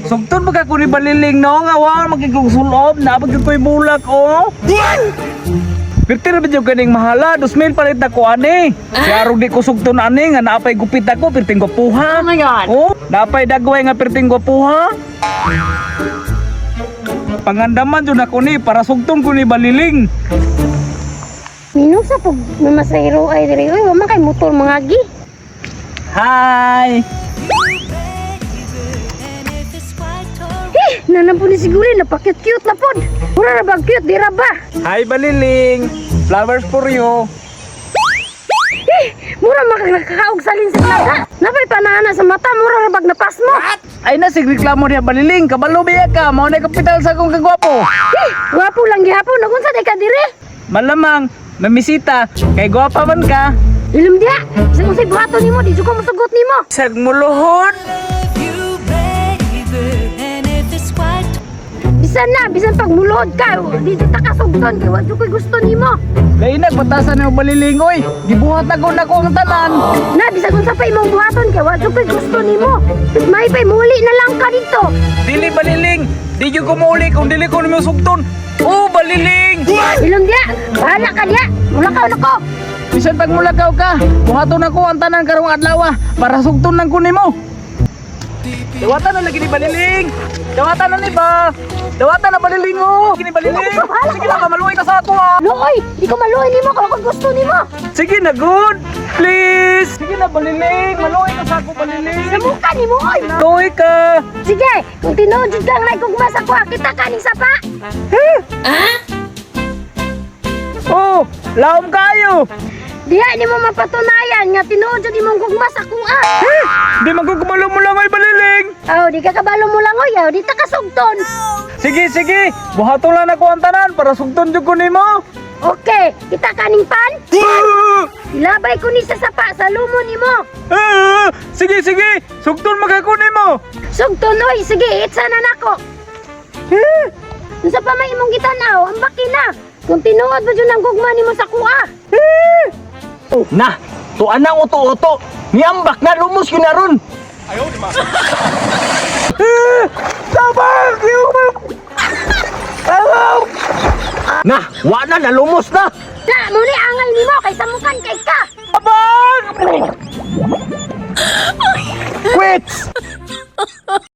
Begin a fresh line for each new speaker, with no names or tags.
Sugton baka ko ni baliling no nga wa magigugsulob na pag ko'y bulak oh. Pirti na ba yung ganing mahala? 2,000 palit na ko ani. Kaya di ko sugton ani nga naapay gupit ako pirting gwapuha.
Oh my God.
Oh, naapay dagway nga pirting gwapuha. Pangandaman jud ako ni para sugton ko ni baliling.
Minum sa pag mamasahiro ay diri. Uy, wa man kay motor mga gi.
Hi.
Nanampo ni siguro napaka-cute na pod. Mura na ba cute dira ba?
Hi baliling. Flowers for you.
Mura makakaog salin sa plaza. Napay panana sa mata mura na bag napas mo.
Ay na sigreklamo niya baliling. Kabalo biya ka. Mao na kapital sa akong kagwapo.
Wapo lang gihapon. Nagunsa day ka dire?
Malamang. Mamisita. Kay gwapa man ka.
Ilum dia. Sa unsay buhaton nimo di jud ko mosugot nimo.
Sag muluhod.
Bisan pag mulod ka, di jud ta kasugton kay wa jud koy gusto nimo.
Kay nagbatasan na baliling oy. Gibuhat na ko ang tanan.
Na bisan unsa pa imong buhaton kay wa jud koy gusto nimo. May pay muli na lang ka dito.
Dili baliling. Di jud ko mauli kung dili ko nimo sugton. Oh baliling.
Ilum dia. Bahala ka dia. Mulakaw na ko.
Bisan pag mulakaw ka, buhaton ako ang tanan karong adlaw para sugton nang kunimo. Dawatan na lagi ni baliling. Dawatan na ni ba? Dawatan na baliling oh. Sige ni baliling. Sige na maluoy ka sa ako ah.
Loy, di ko maluoy nimo kung gusto nimo.
Sige na good. Please. Sige na baliling. Maluoy ka sa ako baliling.
Sa mukha nimo oy.
Luoy ka.
Sige, kung tinuod jud lang na kung masa ko kita kaning sapa.
Oh, laom kayo.
Diha nimo mapatunayan nga tinuod jud imong gugmas ako
Di magkukumalo mo lang ay baliling.
Aw, di ka kabalo mo lang oy, di ta kasugton.
Sige, sige. Buhaton lang ako ang tanan para sugton jud ko nimo.
Okay, kita kaning pan. Ilabay ko ni sa sapa sa lumon nimo.
Sige, sige. Sugton magako nimo.
Sugton oy, sige, itsa na nako. Unsa pa may imong gitanaw, ang baki na. Kung tinuod ba jud ang gugma nimo sa kuha.
Na, to anang uto-uto. Niambak na lumos ko na ron. Ayaw di ma. Tabang! Ayaw! Na, wala na lumos na.
Na, muli angay nimo kay samukan kay ka.
Tabang! Quits!